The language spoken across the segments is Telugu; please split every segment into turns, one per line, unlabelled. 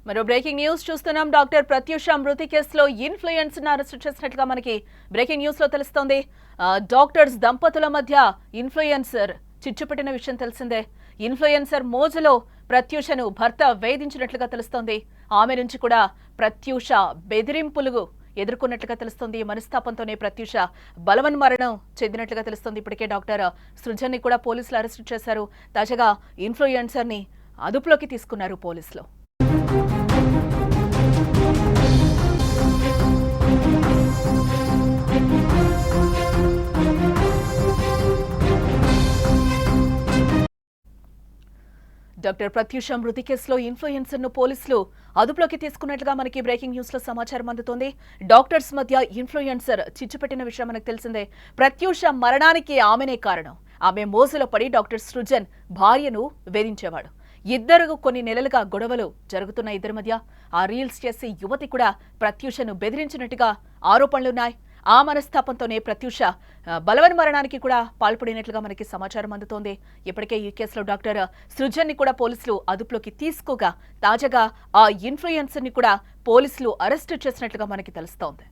మరో బ్రేకింగ్ న్యూస్ చూస్తున్నాం. డాక్టర్ ప్రత్యూష మృతి కేసులో ఇన్ఫ్లుయెన్సర్ అరెస్ట్ చేసినట్లుగా మనకి బ్రేకింగ్ న్యూస్ లో తెలుస్తోంది. డాక్టర్స్ దంపతుల మధ్య ఇన్ఫ్లుయెన్సర్ చిచ్చుపెట్టిన విషయం తెలిసిందే. ఇన్ఫ్లుయెన్సర్ మోజులో ప్రత్యూషను భర్త వేధించినట్లుగా తెలుస్తోంది. ఆమె నుంచి కూడా ప్రత్యూష బెదిరింపులు ఎదుర్కొన్నట్లుగా తెలుస్తోంది. మనస్తాపంతోనే ప్రత్యూష బలవన్మరణం చెందినట్లుగా తెలుస్తోంది. ఇప్పటికే డాక్టర్ సృజన్ ని కూడా పోలీసులు అరెస్టు చేశారు. తాజాగా ఇన్ఫ్లుయెన్సర్ ని అదుపులోకి తీసుకున్నారు పోలీసులు. డాక్టర్ ప్రత్యూష మృతి కేసులో ఇన్ఫ్లుయెన్సర్ ను పోలీసులు అదుపులోకి తీసుకున్నట్లుగా మనకి బ్రేకింగ్ న్యూస్ లో సమాచారం అందుతోంది. డాక్టర్స్ మధ్య ఇన్ఫ్లుయెన్సర్ చిచ్చుపెట్టిన విషయం మనకు తెలిసిందే. ప్రత్యూష మరణానికి ఆమెనే కారణం. ఆమె మోజులో పడి డాక్టర్ సృజన్ భార్యను వేధించేవాడు. ఇద్దరు కొన్ని నెలలుగా గొడవలు జరుగుతున్న ఇద్దరి మధ్య ఆ రీల్స్ చేసి యువతి కూడా ప్రత్యూషను బెదిరించినట్టుగా ఆరోపణలున్నాయి. ఆ మనస్తాపంతోనే ప్రత్యూష బలవన్మరణానికి కూడా పాల్పడినట్లుగా మనకి సమాచారం అందుతోంది. ఇప్పటికే ఈ కేసులో డాక్టర్ సృజన్ ని కూడా పోలీసులు అదుపులోకి తీసుకోగా తాజాగా ఆ ఇన్ఫ్లుయెన్సర్ ని కూడా పోలీసులు అరెస్టు చేసినట్లుగా మనకి తెలుస్తోంది.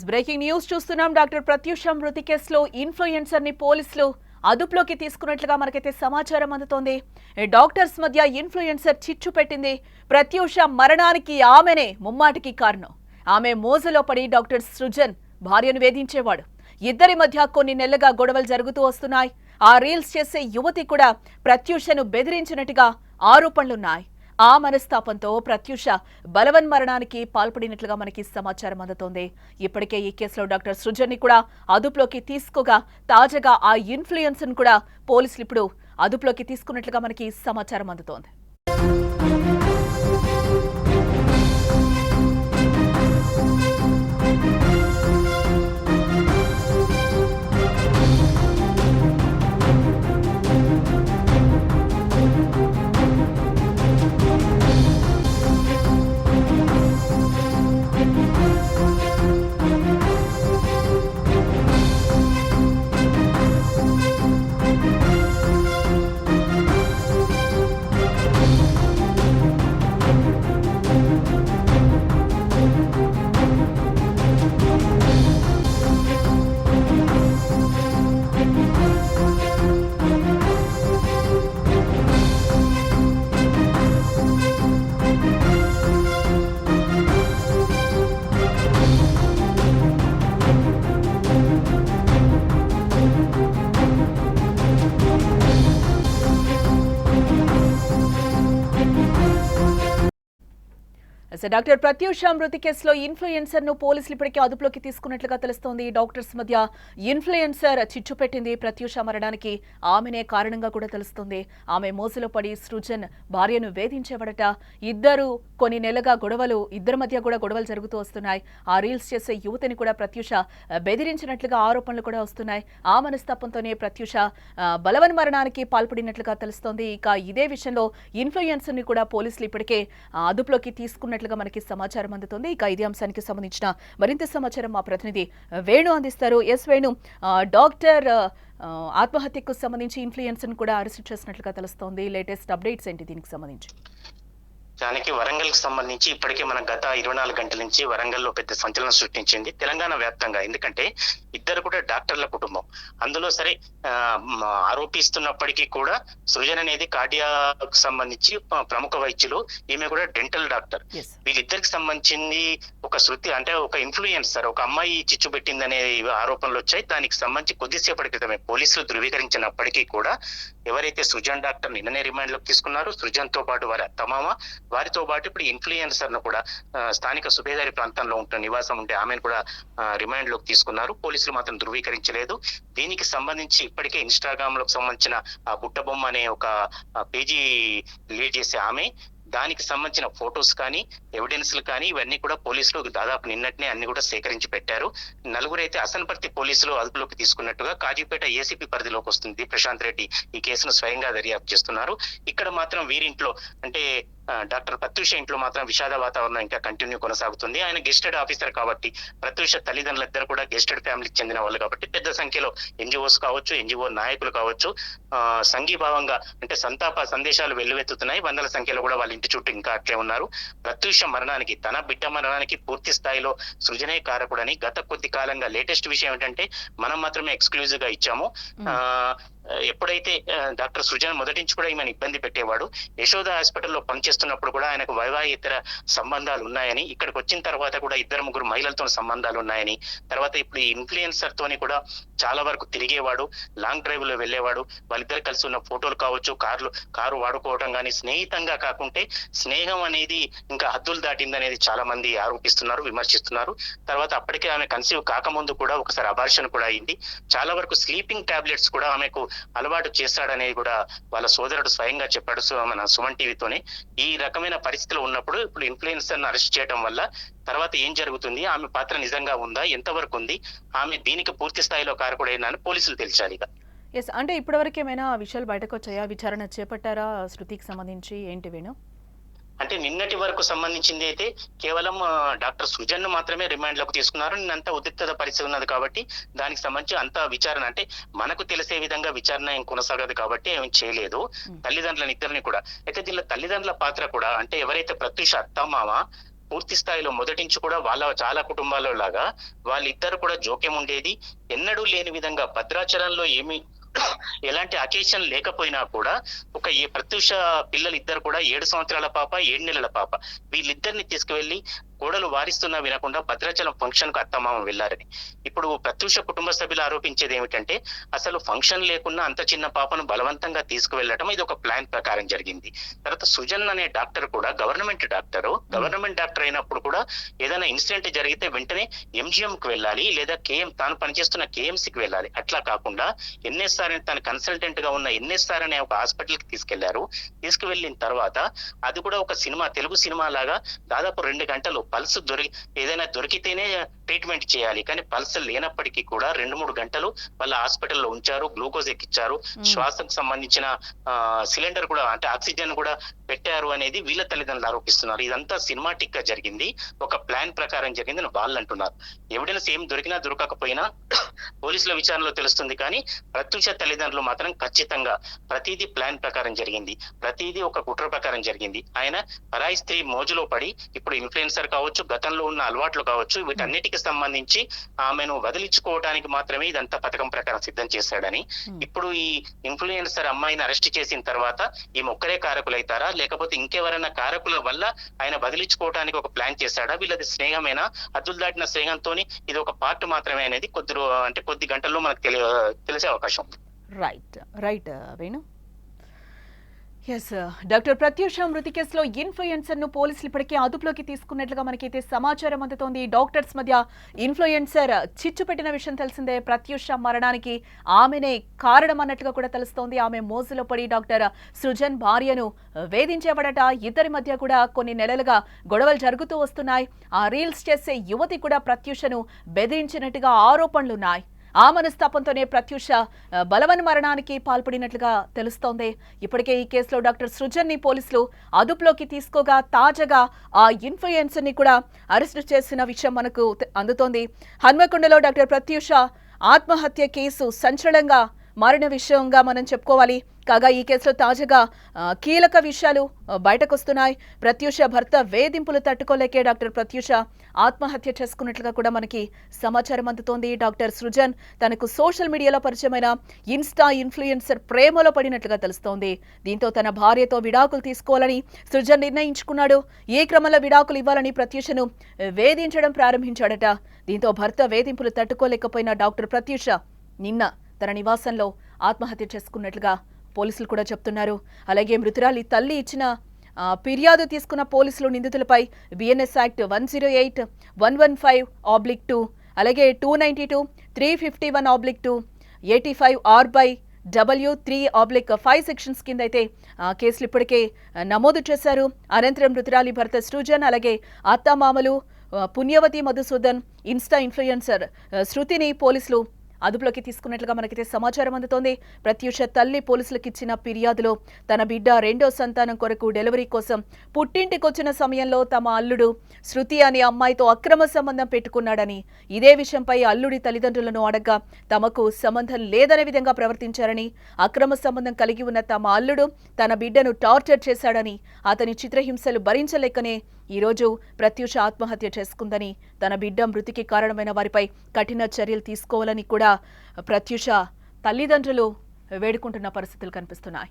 బ్రేకింగ్ న్యూస్ చూస్తున్నాం. డాక్టర్ ప్రత్యూష మృతి కేసులో ఇన్ఫ్లుయెన్సర్ ని పోలీసులు అదుపులోకి తీసుకున్నట్లుగా మనకైతే సమాచారం అందుతోంది. డాక్టర్స్ మధ్య ఇన్ఫ్లుయెన్సర్ చిచ్చు పెట్టింది. ప్రత్యూష మరణానికి ఆమెనే ముమ్మాటికి కారణం. ఆమె మోజులో పడి డాక్టర్ సృజన్ భార్యను వేధించేవాడు. ఇద్దరి మధ్య కొన్ని నెలలుగా గొడవలు జరుగుతూ వస్తున్నాయి. ఆ రీల్స్ చేసే యువతి కూడా ప్రత్యూషను బెదిరించినట్టుగా ఆరోపణలున్నాయి. ఆ మనస్తాపంతో ప్రత్యూష బలవన్మరణానికి పాల్పడినట్లుగా మనకి సమాచారం అందుతోంది. ఇప్పటికే ఈ కేసులో డాక్టర్ సృజన్ ని కూడా అదుపులోకి తీసుకోగా తాజాగా ఆ ఇన్ఫ్లుయెన్సర్ ను కూడా పోలీసులు ఇప్పుడు అదుపులోకి తీసుకున్నట్లుగా మనకి సమాచారం అందుతోంది. డాక్టర్ ప్రత్యూష మృతి కేసులో ఇన్ఫ్లుయెన్సర్ ను పోలీసులు ఇప్పటికే అదుపులోకి తీసుకున్నట్లుగా తెలుస్తోంది. డాక్టర్స్ మధ్య ఇన్ఫ్లుయెన్సర్ చిచ్చు పెట్టింది. ప్రత్యూష మరణానికి ఆమెనే కారణంగా కూడా తెలుస్తోంది. ఆమె మోసలో పడి సృజన్ భార్యను వేధించేవాడట. ఇద్దరు కొన్ని నెలలుగా ఇద్దరి మధ్య కూడా గొడవలు జరుగుతూ వస్తున్నాయి. ఆ రీల్స్ చేసే యువతిని కూడా ప్రత్యూష బెదిరించినట్లుగా ఆరోపణలు కూడా వస్తున్నాయి. ఆ మనస్తాపంతోనే ప్రత్యూష బలవన్మరణానికి పాల్పడినట్లుగా తెలుస్తోంది. ఇక ఇదే విషయంలో ఇన్ఫ్లుయెన్సర్ ని కూడా పోలీసులు ఇప్పటికే అదుపులోకి తీసుకున్నట్లుగా మనకి సమాచారం అందుతుంది. ఇక ఇదే అంశానికి సంబంధించిన మరింత సమాచారం మా ప్రతినిధి వేణు అందిస్తారు. ఎస్ వేణు, డాక్టర్ ఆత్మహత్యకు సంబంధించి ఇన్ఫ్లుయెన్సర్ కూడా అరెస్ట్ చేసినట్లుగా తెలుస్తోంది. లేటెస్ట్ అప్డేట్స్ ఏంటి దీనికి సంబంధించి?
దానికి వరంగల్ కి సంబంధించి ఇప్పటికే మన గత 24 గంటల నుంచి వరంగల్లో పెద్ద సంచలనం సృష్టించింది తెలంగాణ వ్యాప్తంగా. ఎందుకంటే ఇద్దరు కూడా డాక్టర్ల కుటుంబం. అందులో సరే ఆరోపిస్తున్నప్పటికీ కూడా సృజన్ అనేది కార్డియాకు సంబంధించి ప్రముఖ వైద్యులు, ఈమె కూడా డెంటల్ డాక్టర్. వీళ్ళిద్దరికి సంబంధించింది ఒక శృతి అంటే ఒక ఇన్ఫ్లుయెన్సర్, ఒక అమ్మాయి చిచ్చు పెట్టిందనే ఆరోపణలు వచ్చాయి. దానికి సంబంధించి కొద్దిసేపటి క్రితమే పోలీసులు ధృవీకరించినప్పటికీ కూడా ఎవరైతే సృజన్ డాక్టర్ నిన్ననే రిమాండ్ లోకి తీసుకున్నారు, సృజన్ తో పాటు వారి అత్తమామ, వారితో పాటు ఇప్పుడు ఇన్ఫ్లుయెన్సర్ ను కూడా స్థానిక సుబేదారి ప్రాంతంలో ఉంటున్న నివాసం ఉంటే ఆమెను కూడా రిమాండ్ లోకి తీసుకున్నారు. పోలీసులు మాత్రం ధృవీకరించలేదు. దీనికి సంబంధించి ఇప్పటికే ఇన్స్టాగ్రామ్ లో సంబంధించిన ఆ బుట్టబొమ్మ అనే ఒక పేజీ లీడ్ చేసే ఆమె దానికి సంబంధించిన ఫొటోస్ కానీ ఎవిడెన్స్లు కానీ ఇవన్నీ కూడా పోలీసులు దాదాపు నిన్నటినే అన్ని కూడా సేకరించి పెట్టారు. నలుగురైతే అసన్పర్తి పోలీసులు అదుపులోకి తీసుకున్నట్టుగా కాజీపేట ఏసీపీ పరిధిలోకి వస్తుంది. ప్రశాంత్ రెడ్డి ఈ కేసును స్వయంగా దర్యాప్తు చేస్తున్నారు. ఇక్కడ మాత్రం వీరింట్లో అంటే డాక్టర్ ప్రత్యూష ఇంట్లో మాత్రం విషాద వాతావరణం ఇంకా కంటిన్యూ కొనసాగుతుంది. ఆయన గెస్టెడ్ ఆఫీసర్ కాబట్టి, ప్రత్యూష తల్లిదండ్రులిద్దరు కూడా గెస్టెడ్ ఫ్యామిలీకి చెందిన వాళ్ళు కాబట్టి పెద్ద సంఖ్యలో ఎన్జిఓస్ కావచ్చు, ఎన్జిఓ నాయకులు కావచ్చు సంఘీభావంగా అంటే సంతాప సందేశాలు వెల్లువెత్తుతున్నాయి. వందల సంఖ్యలో కూడా వాళ్ళ ఇంటి చుట్టూ ఇంకా అట్లే ఉన్నారు. ప్రత్యూష మరణానికి, తన బిడ్డ మరణానికి పూర్తి స్థాయిలో సృజనే కారకుడని గత కొద్ది కాలంగా లేటెస్ట్ విషయం ఏంటంటే మనం మాత్రమే ఎక్స్క్లూజివ్ గా ఇచ్చాము. ఎప్పుడైతే డాక్టర్ సృజన్ మొదటి నుంచి కూడా ఈమెను ఇబ్బంది పెట్టేవాడు, యశోద హాస్పిటల్లో పనిచేస్తున్నప్పుడు కూడా ఆయనకు వైవాహితర సంబంధాలు ఉన్నాయని, ఇక్కడికి వచ్చిన తర్వాత కూడా 2-3 మహిళలతో సంబంధాలు ఉన్నాయని, తర్వాత ఇప్పుడు ఈ ఇన్ఫ్లుయెన్సర్ తోని కూడా చాలా వరకు తిరిగేవాడు, లాంగ్ డ్రైవ్ లో వెళ్ళేవాడు, వాళ్ళిద్దరు కలిసి ఉన్న ఫోటోలు కావచ్చు, కారు వాడుకోవటం కానీ స్నేహితంగా కాకుంటే స్నేహం అనేది ఇంకా హద్దులు దాటిందనేది చాలా మంది ఆరోపిస్తున్నారు, విమర్శిస్తున్నారు. తర్వాత అప్పటికే ఆమె కన్సీవ్ కాకముందు కూడా ఒకసారి అబార్షన్ కూడా అయింది. చాలా వరకు స్లీపింగ్ టాబ్లెట్స్ కూడా ఆమెకు అలవాటు చేస్తాడనేది కూడా వాళ్ళ సోదరుడు స్వయంగా చెప్పాడు మన సుమన్ టీవీతోనే. ఈ రకమైన పరిస్థితులు ఉన్నప్పుడు ఇప్పుడు ఇన్ఫ్లుయెన్సర్ అరెస్ట్ చేయడం వల్ల తర్వాత ఏం జరుగుతుంది, ఆమె పాత్ర నిజంగా ఉందా, ఎంతవరకు ఉంది, ఆమె దీనికి పూర్తి స్థాయిలో కారకుడైనా అని పోలీసులు తెలిచాలి.
ఎస్, అంటే ఇప్పటివరకు ఏమైనా విషయాలు బయటకు వచ్చాయా? విచారణ చేపట్టారా శృతికి సంబంధించి? ఏంటి వేణు?
అంటే నిన్నటి వరకు సంబంధించింది అయితే కేవలం డాక్టర్ సృజన్ మాత్రమే రిమాండ్ లోకి తీసుకున్నారు. నిన్నంతా ఉద్రిక్తత పరిస్థితి ఉన్నది కాబట్టి దానికి సంబంధించి అంత విచారణ అంటే మనకు తెలిసే విధంగా విచారణ ఏం కొనసాగదు కాబట్టి ఏం చేయలేదు. తల్లిదండ్రులని ఇద్దరిని కూడా అయితే దీనిలో తల్లిదండ్రుల పాత్ర కూడా అంటే ఎవరైతే ప్రత్యూష అత్తమామ పూర్తి స్థాయిలో మొదటి నుంచి కూడా వాళ్ళ చాలా కుటుంబాల్లో లాగా వాళ్ళిద్దరు కూడా జోక్యం ఉండేది. ఎన్నడూ లేని విధంగా భద్రాచలంలో ఎలాంటి అకేషన్ లేకపోయినా కూడా ఒక ప్రత్యూష పిల్లలు ఇద్దరు కూడా 7 సంవత్సరాల పాప, 7 నెలల పాప వీళ్ళిద్దరిని తీసుకువెళ్లి కోడలు వారిస్తున్నా వినకుండా భద్రాచలం ఫంక్షన్ కు అత్తమామ వెళ్లారని. ఇప్పుడు ప్రత్యూష కుటుంబ సభ్యులు ఆరోపించేది ఏమిటంటే అసలు ఫంక్షన్ లేకున్నా అంత చిన్న పాపను బలవంతంగా తీసుకువెళ్లడం ఇది ఒక ప్లాన్ ప్రకారం జరిగింది. తర్వాత సుజన్ అనే డాక్టర్ కూడా గవర్నమెంట్ డాక్టర్ అయినప్పుడు కూడా ఏదైనా ఇన్సిడెంట్ జరిగితే వెంటనే ఎంజిఎం కు వెళ్ళాలి, లేదా తాను పనిచేస్తున్న కేఎంసీకి వెళ్ళాలి. అట్లా కాకుండా ఎన్ఎస్ఆర్ తన కన్సల్టెంట్ గా ఉన్న ఎన్ఎస్ఆర్ అనే ఒక హాస్పిటల్ కి తీసుకువెళ్ళిన తర్వాత అది కూడా ఒక సినిమా, తెలుగు సినిమా లాగా దాదాపు 2 గంటలు పల్స్ ఏదైనా దొరికితేనే ట్రీట్మెంట్ చేయాలి, కానీ పల్స్ లేనప్పటికీ కూడా 2-3 గంటలు వాళ్ళ హాస్పిటల్లో ఉంచారు, గ్లూకోజ్ ఎక్కించారు, శ్వాసకు సంబంధించిన సిలిండర్ కూడా అంటే ఆక్సిజన్ కూడా పెట్టారు అనేది వీళ్ళ తల్లిదండ్రులు ఆరోపిస్తున్నారు. ఇదంతా సినిమాటిక్ గా జరిగింది, ఒక ప్లాన్ ప్రకారం జరిగింది అని వాళ్ళు అంటున్నారు. ఎవిడెన్స్ ఏం దొరికినా దొరకకపోయినా పోలీసుల విచారణలో తెలుస్తుంది, కానీ ప్రత్యూష తల్లిదండ్రులు మాత్రం ఖచ్చితంగా ప్రతిదీ ప్లాన్ ప్రకారం జరిగింది, ప్రతిదీ ఒక కుట్ర ప్రకారం జరిగింది. ఆయన పరాయి స్త్రీ మోజులో పడి ఇప్పుడు ఇన్ఫ్లుయెన్సర్ కావచ్చు, గతంలో ఉన్న అలవాట్లు కావచ్చు, వీటన్నిటికి సంబంధించి ఆమెను వదిలించుకోవడానికి మాత్రమే ఇదంతా పథకం ప్రకారం సిద్ధం చేశాడని. ఇప్పుడు ఈ ఇన్ఫ్లుయెన్సర్ అమ్మాయిని అరెస్ట్ చేసిన తర్వాత ఈమె ఒక్కరే కారకులైతారా, లేకపోతే ఇంకెవరైనా కారకుల వల్ల ఆయన వదిలించుకోవడానికి ఒక ప్లాన్ చేశాడా, వీళ్ళది స్నేహమేనా, హద్దులు దాటిన స్నేహంతోని ఇది ఒక పార్ట్ మాత్రమే అనేది కొద్ది గంటల్లో మనకు తెలిసే అవకాశం ఉంది.
Right Venu. Yes, doctor Pratyusha మృతి కేసులో ఇన్ఫ్లుయెన్సర్ ను పోలీసులు ఇప్పటికే అదుపులోకి తీసుకున్నట్లుగా మనకైతే సమాచారం అందుతోంది. డాక్టర్స్ మధ్య ఇన్ఫ్లుయెన్సర్ చిచ్చు పెట్టిన విషయం తెలిసిందే. ప్రత్యూష మరణానికి ఆమెనే కారణం అన్నట్లుగా కూడా తెలుస్తోంది. ఆమె మోజులో పడి డాక్టర్ సృజన్ భార్యను వేధించేవాడట. ఇద్దరి మధ్య కూడా కొన్ని నెలలుగా గొడవలు జరుగుతూ వస్తున్నాయి. ఆ రీల్స్ చేసే యువతి కూడా ప్రత్యూషను బెదిరించినట్టుగా ఆరోపణలున్నాయి. ఆ మనస్తాపంతోనే ప్రత్యూష బలవన్ మరణానికి పాల్పడినట్లుగా తెలుస్తోంది. ఇప్పటికే ఈ కేసులో డాక్టర్ సృజన్ ని పోలీసులు అదుపులోకి తీసుకోగా తాజాగా ఆ ఇన్ఫ్లుయెన్సర్ ని కూడా అరెస్టు చేసిన విషయం మనకు అందుతోంది. హన్మకొండలో డాక్టర్ ప్రత్యూష ఆత్మహత్య కేసు సంచలనంగా మారిన విషయంగా మనం చెప్పుకోవాలి. కాగా ఈ కేసులో తాజాగా కీలక విషయాలు బయటకొస్తున్నాయి. ప్రత్యూష భర్త వేధింపులు తట్టుకోలేకే డాక్టర్ ప్రత్యూష ఆత్మహత్య చేసుకున్నట్లుగా కూడా మనకి సమాచారం అందుతోంది. డాక్టర్ సృజన్ తనకు సోషల్ మీడియాలో పరిచయమైన ఇన్స్టా ఇన్ఫ్లుయెన్సర్ ప్రేమలో పడినట్లుగా తెలుస్తోంది. దీంతో తన భార్యతో విడాకులు తీసుకోవాలని సృజన్ నిర్ణయించుకున్నాడు. ఈ క్రమంలో విడాకులు ఇవ్వాలని ప్రత్యూషను వేధించడం ప్రారంభించాడట. దీంతో భర్త వేధింపులు తట్టుకోలేకపోయిన డాక్టర్ ప్రత్యూష నిన్న తన నివాసంలో ఆత్మహత్య చేసుకున్నట్లుగా పోలీసులు కూడా చెప్తున్నారు. అలాగే మృతురాలి తల్లి ఇచ్చిన ఫిర్యాదు తీసుకున్న పోలీసులు నిందితులపై బిఎన్ఎస్ యాక్ట్ 108, 115/2, అలాగే 292, 351/2, 85R/2 W3/5 సెక్షన్స్ కింద అయితే కేసులు ఇప్పటికే నమోదు చేశారు. అనంతరం మృతురాలి భర్త సృజన్, అలాగే అత్తామామలు పుణ్యవతి మధుసూదన్, ఇన్స్టా ఇన్ఫ్లుయెన్సర్ శృతిని పోలీసులు అదుపులోకి తీసుకున్నట్లుగా మనకైతే సమాచారం అందుతోంది. ప్రత్యూష తల్లి పోలీసులకు ఇచ్చిన ఫిర్యాదులో తన బిడ్డ రెండో సంతానం కొరకు డెలివరీ కోసం పుట్టింటికొచ్చిన సమయంలో తమ అల్లుడు శృతి అనే అమ్మాయితో అక్రమ సంబంధం పెట్టుకున్నాడని, ఇదే విషయంపై అల్లుడి తల్లిదండ్రులను అడగ్గా తమకు సంబంధం లేదనే విధంగా ప్రవర్తించారని, అక్రమ సంబంధం కలిగి ఉన్న తమ అల్లుడు తన బిడ్డను టార్చర్ చేశాడని, అతని చిత్రహింసలు భరించలేకనే ఈరోజు ప్రత్యూష ఆత్మహత్య చేసుకుందని, తన బిడ్డ మృతికి కారణమైన వారిపై కఠిన చర్యలు తీసుకోవాలని కూడా ప్రత్యూష తల్లిదండ్రులు వేడుకుంటున్న పరిస్థితులు కనిపిస్తున్నాయి.